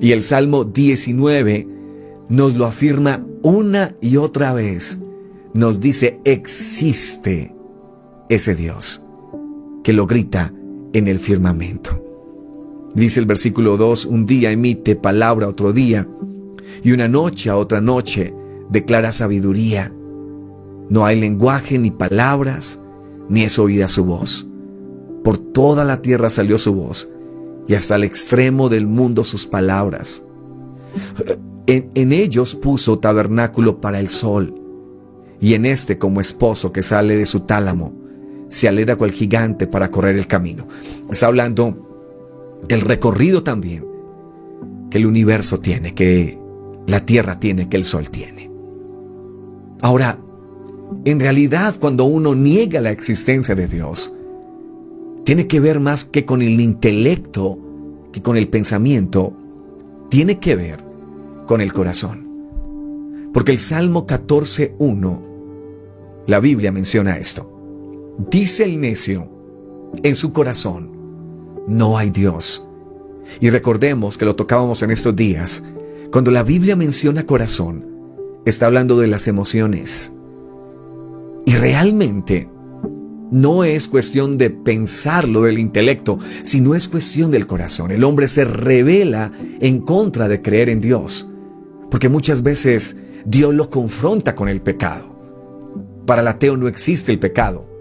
Y el Salmo 19 nos lo afirma una y otra vez. Nos dice, existe ese Dios que lo grita en el firmamento. Dice el versículo 2, un día emite palabra a otro día, y una noche a otra noche declara sabiduría. No hay lenguaje ni palabras, ni es oída su voz. Por toda la tierra salió su voz, y hasta el extremo del mundo sus palabras. En ellos puso tabernáculo para el sol, y en este como esposo que sale de su tálamo, se alegra cual gigante para correr el camino. Está hablando del recorrido también que el universo tiene, que la tierra tiene, que el sol tiene. Ahora, en realidad, cuando uno niega la existencia de Dios, tiene que ver más que con el intelecto, que con el pensamiento, tiene que ver con el corazón. Porque el Salmo 14:1, la Biblia menciona esto. Dice el necio en su corazón, no hay Dios. Y recordemos que lo tocábamos en estos días, cuando la Biblia menciona corazón, está hablando de las emociones. Y realmente no es cuestión de pensarlo del intelecto, sino es cuestión del corazón. El hombre se rebela en contra de creer en Dios, porque muchas veces Dios lo confronta con el pecado. Para el ateo no existe el pecado.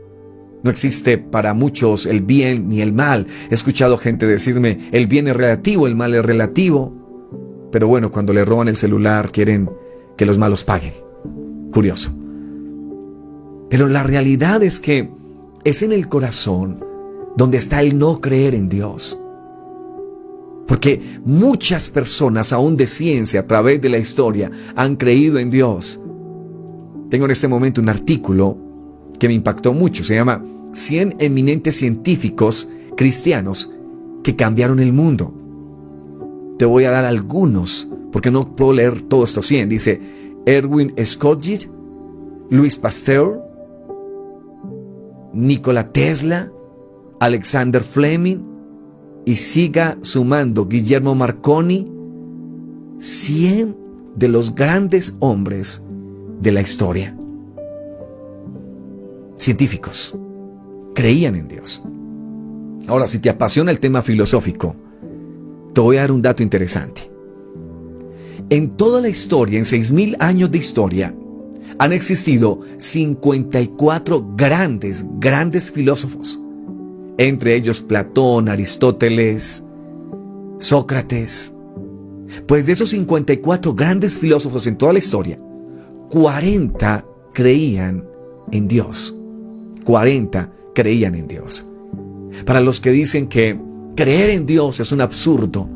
No existe para muchos el bien ni el mal. He escuchado gente decirme, el bien es relativo, el mal es relativo. Pero bueno, cuando le roban el celular quieren que los malos paguen. Curioso. Pero la realidad es que es en el corazón donde está el no creer en Dios. Porque muchas personas, aún de ciencia, a través de la historia, han creído en Dios. Tengo en este momento un artículo que me impactó mucho. Se llama 100 eminentes científicos cristianos que cambiaron el mundo. Te voy a dar algunos, porque no puedo leer todos estos 100. Dice Erwin Scholz, Louis Pasteur, Nikola Tesla, Alexander Fleming, y siga sumando Guillermo Marconi. 100 de los grandes hombres de la historia, científicos, creían en Dios. Ahora, si te apasiona el tema filosófico, te voy a dar un dato interesante. En toda la historia, en 6,000 años de historia, han existido 54 grandes filósofos. Entre ellos Platón, Aristóteles, Sócrates. Pues de esos 54 grandes filósofos en toda la historia, 40 creían en Dios. 40 creían en Dios. Para los que dicen que creer en Dios es un absurdo,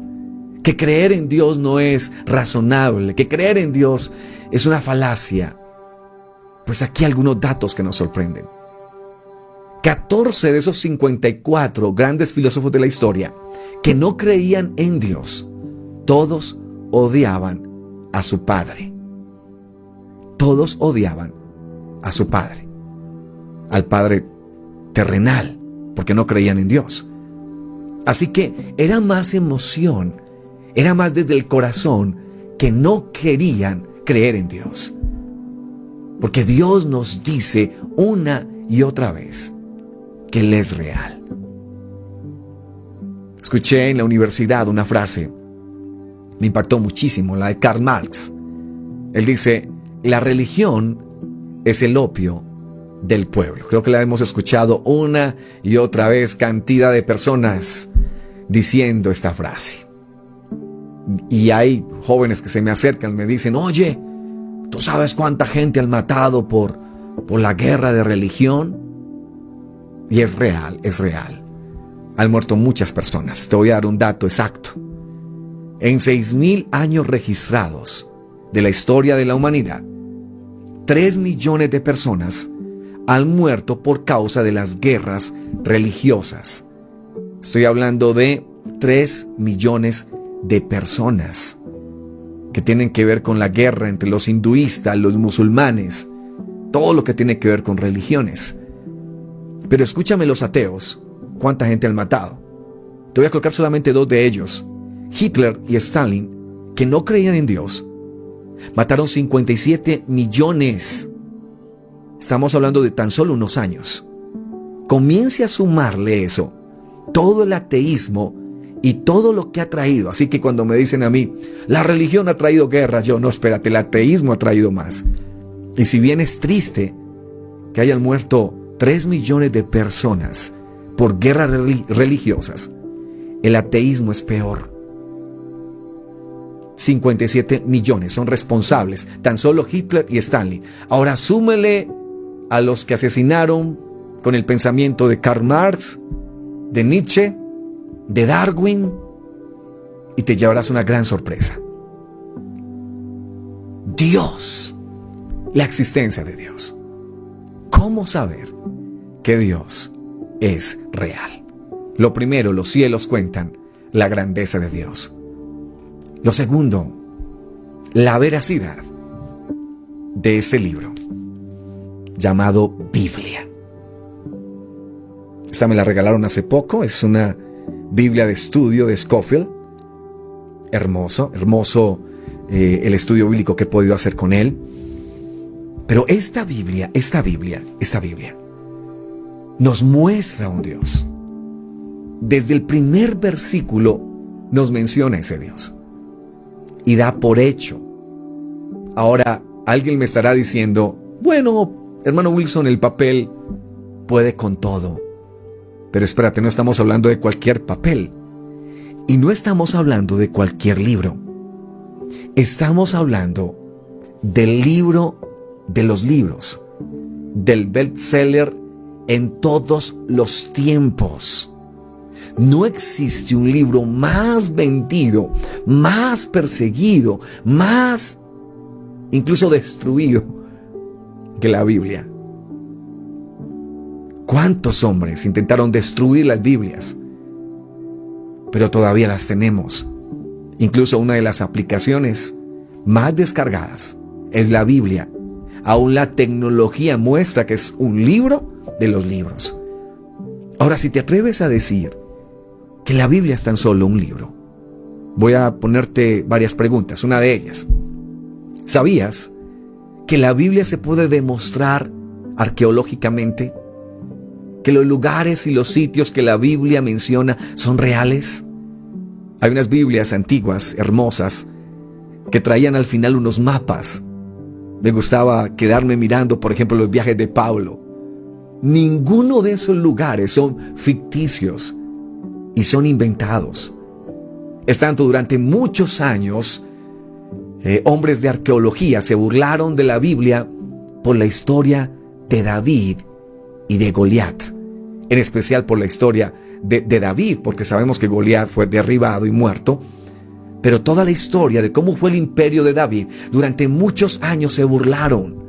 que creer en Dios no es razonable, que creer en Dios es una falacia, pues aquí algunos datos que nos sorprenden. 14 de esos 54 grandes filósofos de la historia que no creían en Dios, todos odiaban a su padre. Todos odiaban a su padre, al padre terrenal, porque no creían en Dios. Así que era más emoción, era más desde el corazón, que no querían creer en Dios. Porque Dios nos dice una y otra vez que Él es real. Escuché en la universidad una frase, me impactó muchísimo, la de Karl Marx. Él dice, la religión es el opio del pueblo. Creo que la hemos escuchado una y otra vez, cantidad de personas diciendo esta frase. Y hay jóvenes que se me acercan, me dicen, oye, ¿tú sabes cuánta gente han matado por la guerra de religión? Y es real, es real. Han muerto muchas personas. Te voy a dar un dato exacto. En 6,000 años registrados de la historia de la humanidad, 3 millones de personas han muerto por causa de las guerras religiosas. Estoy hablando de 3 millones de personas que tienen que ver con la guerra entre los hinduistas, los musulmanes, todo lo que tiene que ver con religiones. Pero escúchame los ateos, ¿cuánta gente han matado? Te voy a colocar solamente 2 de ellos. Hitler y Stalin que no creían en Dios, mataron 57 millones. Estamos hablando de tan solo unos años. Comience a sumarle eso, todo el ateísmo y todo lo que ha traído. Así que cuando me dicen a mí, la religión ha traído guerra, yo no, espérate, el ateísmo ha traído más. Y si bien es triste que hayan muerto 3 millones de personas por guerras religiosas, el ateísmo es peor. 57 millones son responsables, tan solo Hitler y Stalin. Ahora súmele a los que asesinaron con el pensamiento de Karl Marx, de Nietzsche, de Darwin, y te llevarás una gran sorpresa. Dios, la existencia de Dios. ¿Cómo saber que Dios es real? Lo primero, los cielos cuentan la grandeza de Dios. Lo segundo, la veracidad de ese libro llamado Biblia. Esta me la regalaron hace poco, es una Biblia de estudio de Scofield. Hermoso el estudio bíblico que he podido hacer con él. Pero esta Biblia nos muestra a un Dios. Desde el primer versículo nos menciona ese Dios. Y da por hecho. Ahora, alguien me estará diciendo, bueno, hermano Wilson, el papel puede con todo. Pero espérate, no estamos hablando de cualquier papel. Y no estamos hablando de cualquier libro. Estamos hablando del libro de los libros, del bestseller en todos los tiempos. No existe un libro más vendido, más perseguido, más incluso destruido que la Biblia. ¿Cuántos hombres intentaron destruir las Biblias? Pero todavía las tenemos. Incluso una de las aplicaciones más descargadas es la Biblia. Aún la tecnología muestra que es un libro de los libros. Ahora, si te atreves a decir que la Biblia es tan solo un libro, voy a ponerte varias preguntas. Una de ellas, ¿sabías que la Biblia se puede demostrar arqueológicamente? ¿Que los lugares y los sitios que la Biblia menciona son reales? Hay unas Biblias antiguas, hermosas, que traían al final unos mapas. Me gustaba quedarme mirando, por ejemplo, los viajes de Pablo. Ninguno de esos lugares son ficticios y son inventados. Es tanto, durante muchos años, hombres de arqueología se burlaron de la Biblia por la historia de David y de Goliat. En especial por la historia de David, porque sabemos que Goliat fue derribado y muerto. Pero toda la historia de cómo fue el imperio de David, durante muchos años se burlaron.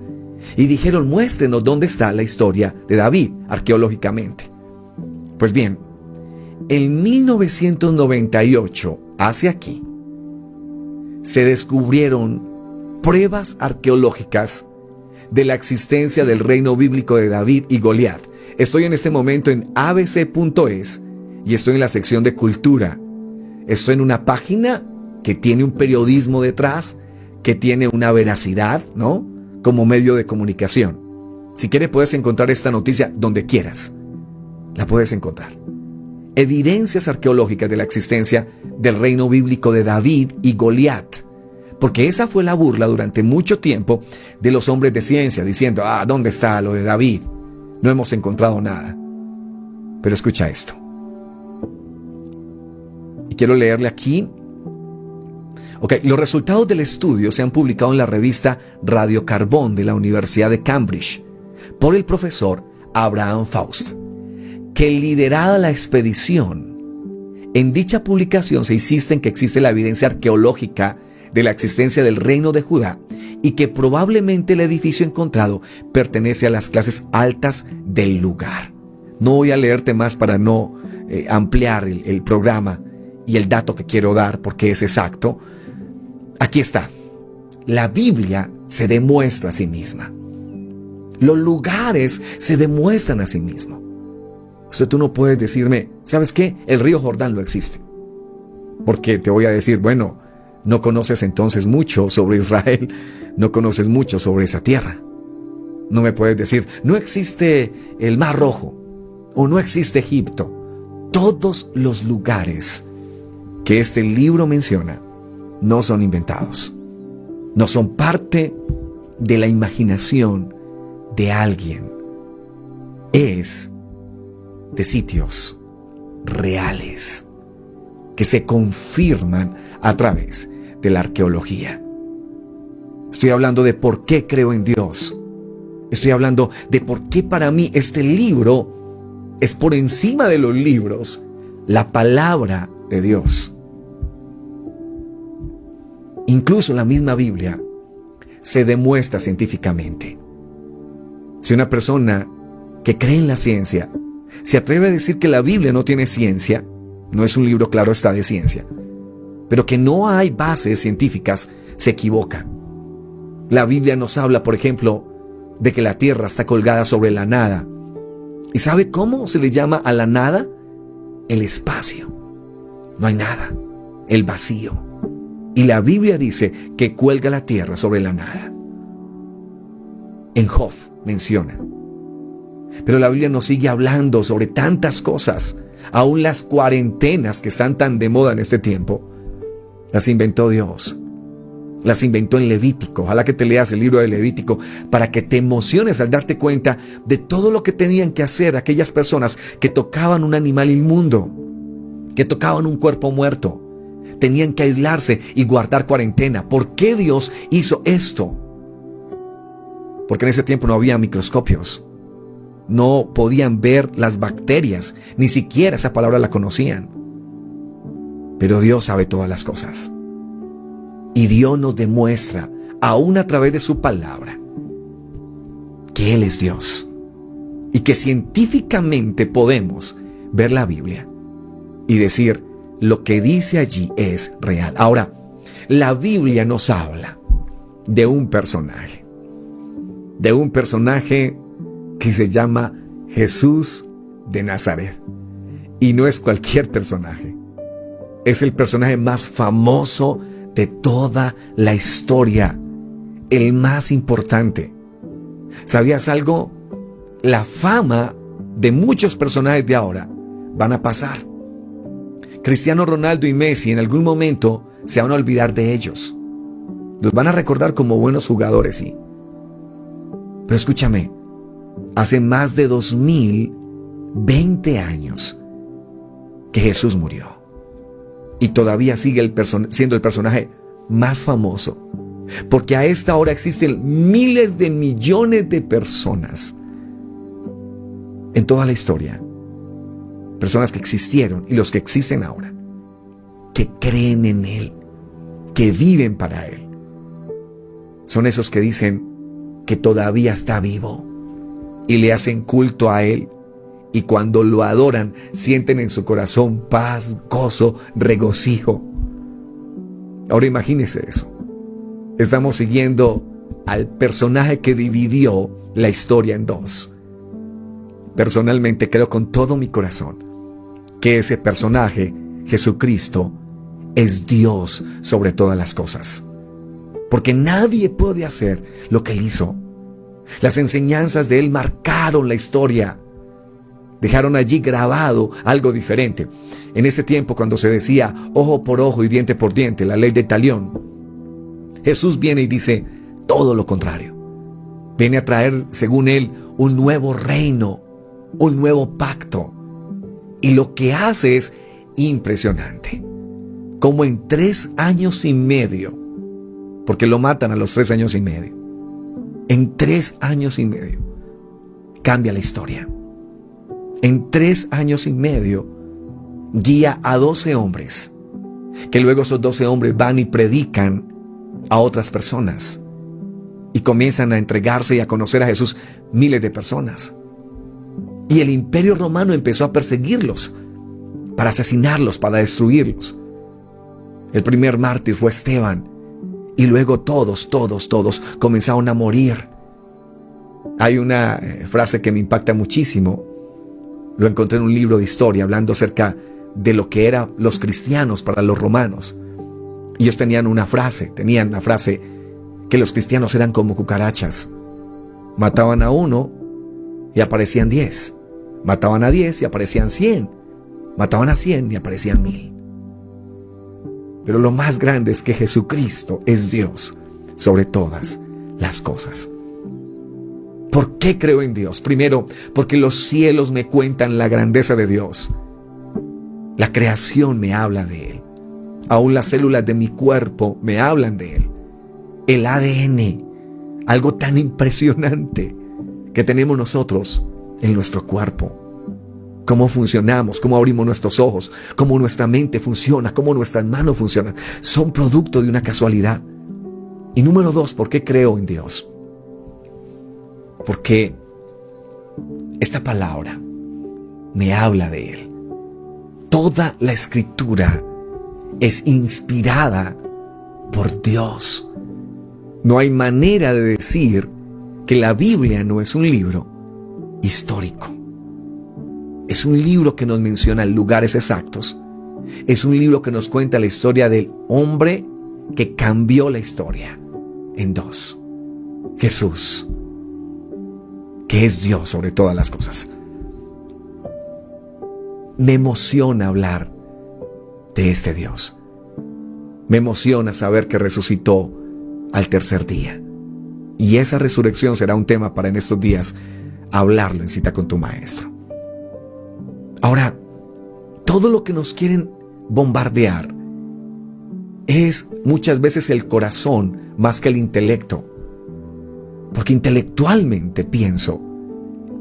Y dijeron, muéstrenos dónde está la historia de David arqueológicamente. Pues bien, en 1998, hacia aquí, se descubrieron pruebas arqueológicas de la existencia del reino bíblico de David y Goliat. Estoy en este momento en abc.es y estoy en la sección de cultura. Estoy en una página que tiene un periodismo detrás, que tiene una veracidad, ¿no?, como medio de comunicación. Si quieres, puedes encontrar esta noticia donde quieras. La puedes encontrar. Evidencias arqueológicas de la existencia del reino bíblico de David y Goliat. Porque esa fue la burla durante mucho tiempo de los hombres de ciencia, diciendo, ¿dónde está lo de David? No hemos encontrado nada. Pero escucha esto. Y quiero leerle aquí. Los resultados del estudio se han publicado en la revista Radiocarbón de la Universidad de Cambridge por el profesor Abraham Faust, que liderada la expedición. En dicha publicación se insiste en que existe la evidencia arqueológica de la existencia del reino de Judá y que probablemente el edificio encontrado pertenece a las clases altas del lugar. No voy a leerte más para no ampliar el programa y el dato que quiero dar porque es exacto. Aquí está. La Biblia se demuestra a sí misma. Los lugares se demuestran a sí mismos. O sea, tú no puedes decirme, ¿sabes qué? El río Jordán no existe. Porque te voy a decir, bueno, No conoces entonces mucho sobre Israel, no conoces mucho sobre esa tierra. No me puedes decir, no existe el Mar Rojo o no existe Egipto. Todos los lugares que este libro menciona no son inventados, no son parte de la imaginación de alguien. Es de sitios reales que se confirman a través de la arqueología. Estoy hablando de por qué creo en Dios. Estoy hablando de por qué para mí este libro es por encima de los libros, la palabra de Dios. Incluso la misma Biblia se demuestra científicamente. Si una persona que cree en la ciencia se atreve a decir que la Biblia no tiene ciencia, no es un libro, claro está, de ciencia, pero que no hay bases científicas, se equivoca. La Biblia nos habla, por ejemplo, de que la tierra está colgada sobre la nada. ¿Y sabe cómo se le llama a la nada? El espacio. No hay nada, el vacío. Y la Biblia dice que cuelga la tierra sobre la nada. En Job menciona. Pero la Biblia nos sigue hablando sobre tantas cosas. Aún las cuarentenas que están tan de moda en este tiempo, las inventó Dios. Las inventó en Levítico. Ojalá que te leas el libro de Levítico para que te emociones al darte cuenta de todo lo que tenían que hacer aquellas personas que tocaban un animal inmundo, que tocaban un cuerpo muerto. Tenían que aislarse y guardar cuarentena. ¿Por qué Dios hizo esto? Porque en ese tiempo no había microscopios. No podían ver las bacterias. Ni siquiera esa palabra la conocían. Pero Dios sabe todas las cosas. Y Dios nos demuestra, aún a través de su palabra, que Él es Dios. Y que científicamente podemos ver la Biblia y decir, lo que dice allí es real. Ahora, la Biblia nos habla de un personaje. De un personaje que se llama Jesús de Nazaret. Y no es cualquier personaje. Es el personaje más famoso de toda la historia, el más importante. ¿Sabías algo? La fama de muchos personajes de ahora van a pasar. Cristiano Ronaldo y Messi en algún momento se van a olvidar de ellos. Los van a recordar como buenos jugadores, sí. Pero escúchame, hace más de 2020 años que Jesús murió. Y todavía sigue siendo el personaje más famoso. Porque a esta hora existen miles de millones de personas en toda la historia. Personas que existieron y los que existen ahora. Que creen en Él. Que viven para Él. Son esos que dicen que todavía está vivo. Y le hacen culto a Él. Y cuando lo adoran, sienten en su corazón paz, gozo, regocijo. Ahora imagínese eso. Estamos siguiendo al personaje que dividió la historia en dos. Personalmente creo con todo mi corazón que ese personaje, Jesucristo, es Dios sobre todas las cosas. Porque nadie puede hacer lo que Él hizo. Las enseñanzas de Él marcaron la historia. Dejaron allí grabado algo diferente. En ese tiempo, cuando se decía ojo por ojo y diente por diente, la ley de Talión, Jesús viene y dice todo lo contrario. Viene a traer, según Él, un nuevo reino, un nuevo pacto. Y lo que hace es impresionante. Como en 3 años y medio, porque lo matan a los 3 años y medio, en 3 años y medio, cambia la historia. En 3 años y medio, guía a 12 hombres, que luego esos 12 hombres van y predican a otras personas, y comienzan a entregarse y a conocer a Jesús miles de personas. Y el Imperio Romano empezó a perseguirlos, para asesinarlos, para destruirlos. El primer mártir fue Esteban, y luego todos comenzaron a morir. Hay una frase que me impacta muchísimo. Lo encontré en un libro de historia hablando acerca de lo que eran los cristianos para los romanos. Ellos tenían la frase que los cristianos eran como cucarachas. Mataban a uno y aparecían 10. Mataban a 10 y aparecían 100. Mataban a 100 y aparecían 1000. Pero lo más grande es que Jesucristo es Dios sobre todas las cosas. ¿Por qué creo en Dios? Primero, porque los cielos me cuentan la grandeza de Dios. La creación me habla de Él. Aún las células de mi cuerpo me hablan de Él. El ADN, algo tan impresionante que tenemos nosotros en nuestro cuerpo. Cómo funcionamos, cómo abrimos nuestros ojos, cómo nuestra mente funciona, cómo nuestras manos funcionan, son producto de una casualidad. Y número 2, ¿por qué creo en Dios? Porque esta palabra me habla de Él. Toda la Escritura es inspirada por Dios. No hay manera de decir que la Biblia no es un libro histórico. Es un libro que nos menciona lugares exactos. Es un libro que nos cuenta la historia del hombre que cambió la historia en 2. Jesús, que es Dios sobre todas las cosas. Me emociona hablar de este Dios. Me emociona saber que resucitó al tercer día. Y esa resurrección será un tema para en estos días hablarlo en Cita con tu Maestro. Ahora, todo lo que nos quieren bombardear es muchas veces el corazón más que el intelecto. Porque intelectualmente pienso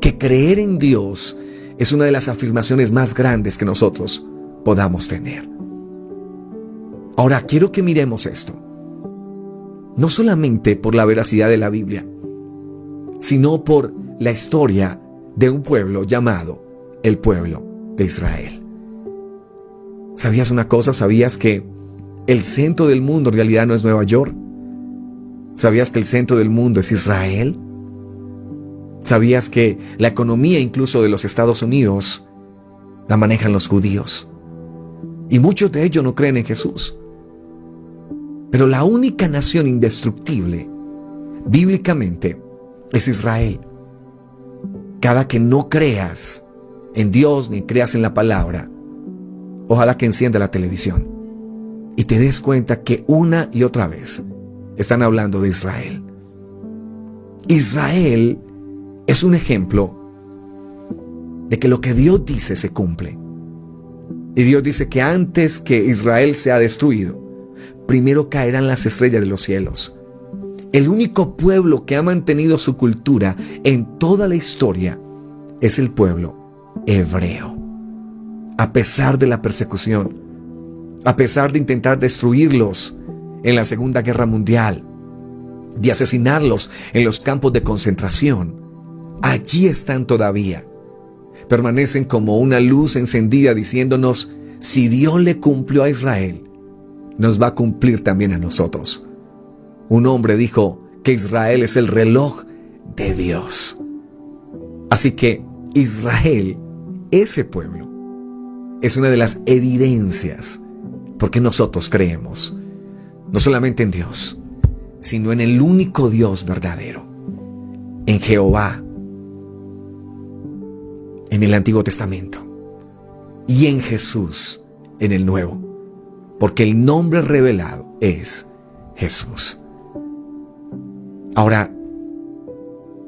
que creer en Dios es una de las afirmaciones más grandes que nosotros podamos tener. Ahora, quiero que miremos esto. No solamente por la veracidad de la Biblia, sino por la historia de un pueblo llamado el pueblo de Israel. ¿Sabías una cosa? ¿Sabías que el centro del mundo en realidad no es Nueva York? ¿Sabías que el centro del mundo es Israel? ¿Sabías que la economía incluso de los Estados Unidos la manejan los judíos? Y muchos de ellos no creen en Jesús. Pero la única nación indestructible, bíblicamente, es Israel. Cada que no creas en Dios ni creas en la palabra, ojalá que encienda la televisión y te des cuenta que una y otra vez están hablando de Israel. Israel es un ejemplo de que lo que Dios dice se cumple. Y Dios dice que antes que Israel sea destruido, primero caerán las estrellas de los cielos. El único pueblo que ha mantenido su cultura en toda la historia es el pueblo hebreo. A pesar de la persecución, a pesar de intentar destruirlos en la Segunda Guerra Mundial, de asesinarlos en los campos de concentración, allí están todavía. Permanecen como una luz encendida diciéndonos, si Dios le cumplió a Israel, nos va a cumplir también a nosotros. Un hombre dijo que Israel es el reloj de Dios. Así que Israel, ese pueblo, es una de las evidencias porque nosotros creemos no solamente en Dios, sino en el único Dios verdadero, en Jehová, en el Antiguo Testamento, y en Jesús, en el Nuevo, porque el nombre revelado es Jesús. Ahora,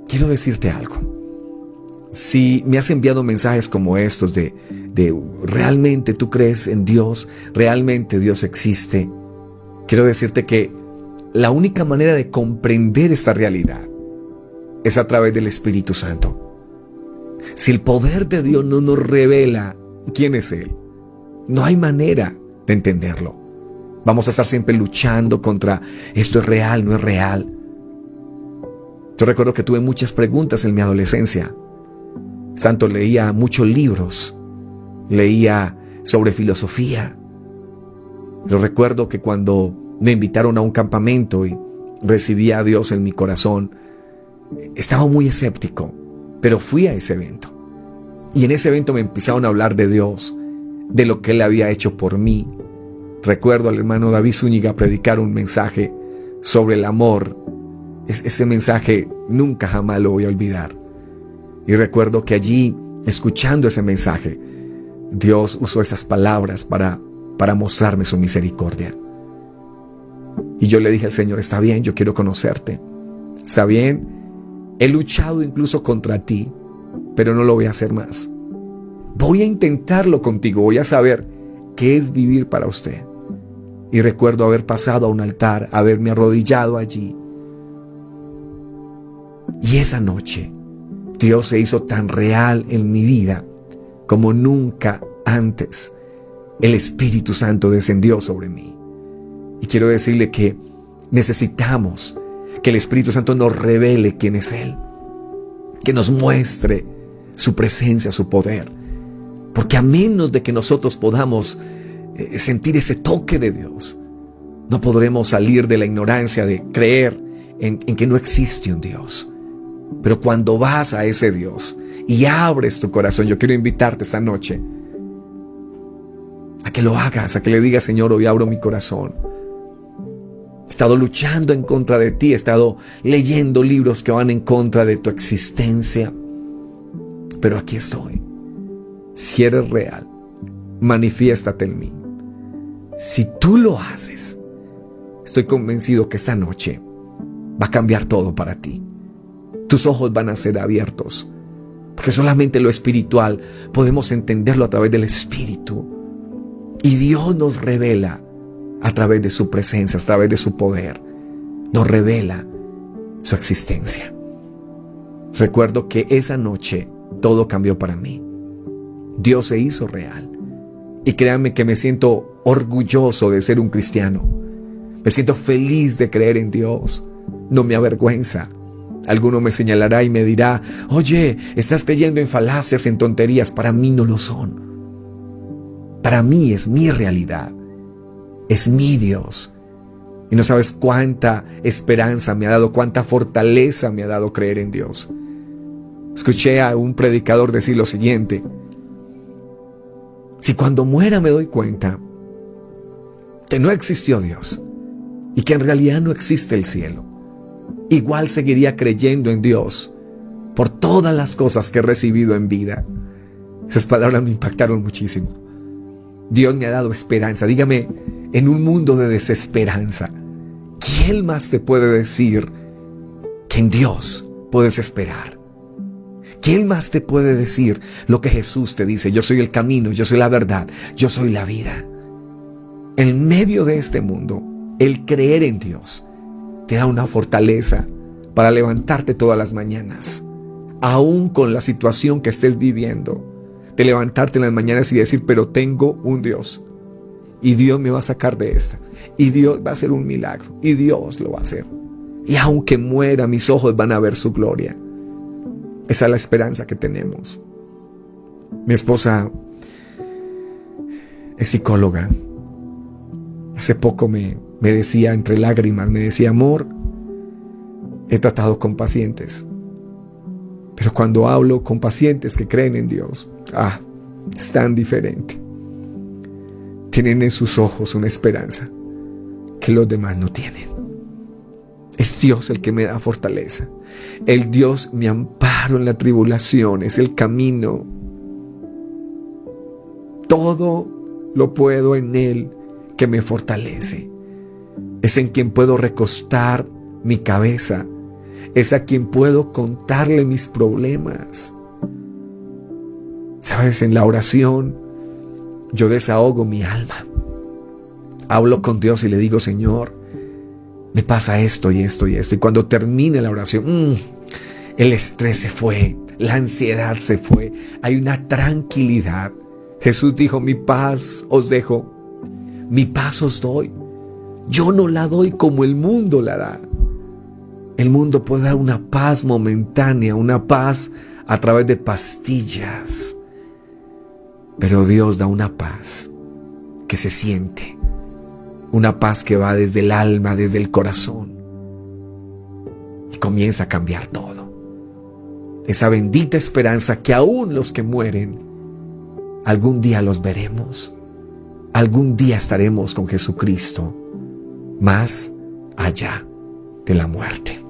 quiero decirte algo. Si me has enviado mensajes como estos de ¿realmente tú crees en Dios? ¿Realmente Dios existe? Quiero decirte que la única manera de comprender esta realidad es a través del Espíritu Santo. Si el poder de Dios no nos revela quién es Él, no hay manera de entenderlo. Vamos a estar siempre luchando contra esto es real, no es real. Yo recuerdo que tuve muchas preguntas en mi adolescencia. Tanto leía muchos libros, leía sobre filosofía. Yo recuerdo que cuando me invitaron a un campamento y recibí a Dios en mi corazón, estaba muy escéptico, pero fui a ese evento. Y en ese evento me empezaron a hablar de Dios, de lo que Él había hecho por mí. Recuerdo al hermano David Zúñiga predicar un mensaje sobre el amor. Ese mensaje nunca jamás lo voy a olvidar. Y recuerdo que allí, escuchando ese mensaje, Dios usó esas palabras para mostrarme su misericordia. Y yo le dije al Señor, está bien, yo quiero conocerte. Está bien, he luchado incluso contra ti, pero no lo voy a hacer más. Voy a intentarlo contigo, voy a saber qué es vivir para usted. Y recuerdo haber pasado a un altar, haberme arrodillado allí. Y esa noche, Dios se hizo tan real en mi vida como nunca antes. El Espíritu Santo descendió sobre mí. Y quiero decirle que necesitamos que el Espíritu Santo nos revele quién es Él, que nos muestre su presencia, su poder. Porque a menos de que nosotros podamos sentir ese toque de Dios, no podremos salir de la ignorancia de creer en que no existe un Dios. Pero cuando vas a ese Dios y abres tu corazón, yo quiero invitarte esta noche a que lo hagas, a que le digas, Señor, hoy abro mi corazón. He estado luchando en contra de ti, he estado leyendo libros que van en contra de tu existencia, pero aquí estoy. Si eres real, manifiéstate en mí. Si tú lo haces, estoy convencido que esta noche va a cambiar todo para ti. Tus ojos van a ser abiertos, porque solamente lo espiritual podemos entenderlo a través del Espíritu. Y Dios nos revela a través de su presencia, a través de su poder. Nos revela su existencia. Recuerdo que esa noche todo cambió para mí. Dios se hizo real. Y créanme que me siento orgulloso de ser un cristiano. Me siento feliz de creer en Dios. No me avergüenza. Alguno me señalará y me dirá, oye, estás creyendo en falacias, en tonterías. Para mí no lo son. Para mí es mi realidad. Es mi Dios. Y no sabes cuánta esperanza me ha dado, cuánta fortaleza me ha dado creer en Dios. Escuché a un predicador decir lo siguiente: si cuando muera me doy cuenta que no existió Dios y que en realidad no existe el cielo, igual seguiría creyendo en Dios por todas las cosas que he recibido en vida. Esas palabras me impactaron muchísimo. Dios me ha dado esperanza. Dígame, en un mundo de desesperanza, ¿quién más te puede decir que en Dios puedes esperar? ¿Quién más te puede decir lo que Jesús te dice? Yo soy el camino, yo soy la verdad, yo soy la vida. En medio de este mundo, el creer en Dios te da una fortaleza para levantarte todas las mañanas, aún con la situación que estés viviendo. De levantarte en las mañanas y decir, pero tengo un Dios. Y Dios me va a sacar de esta. Y Dios va a hacer un milagro. Y Dios lo va a hacer. Y aunque muera, mis ojos van a ver su gloria. Esa es la esperanza que tenemos. Mi esposa es psicóloga. Hace poco me decía, entre lágrimas, me decía, amor, he tratado con pacientes. Pero cuando hablo con pacientes que creen en Dios, es tan diferente. Tienen en sus ojos una esperanza que los demás no tienen. Es Dios el que me da fortaleza. El Dios mi amparo en la tribulación, es el camino. Todo lo puedo en Él que me fortalece. Es en quien puedo recostar mi cabeza. Es a quien puedo contarle mis problemas. ¿Sabes? En la oración yo desahogo mi alma. Hablo con Dios y le digo, Señor, me pasa esto y esto y esto. Y cuando termine la oración, el estrés se fue, la ansiedad se fue. Hay una tranquilidad. Jesús dijo, mi paz os dejo, mi paz os doy. Yo no la doy como el mundo la da. El mundo puede dar una paz momentánea, una paz a través de pastillas. Pero Dios da una paz que se siente. Una paz que va desde el alma, desde el corazón. Y comienza a cambiar todo. Esa bendita esperanza que aún los que mueren, algún día los veremos. algún día estaremos con Jesucristo, más allá de la muerte.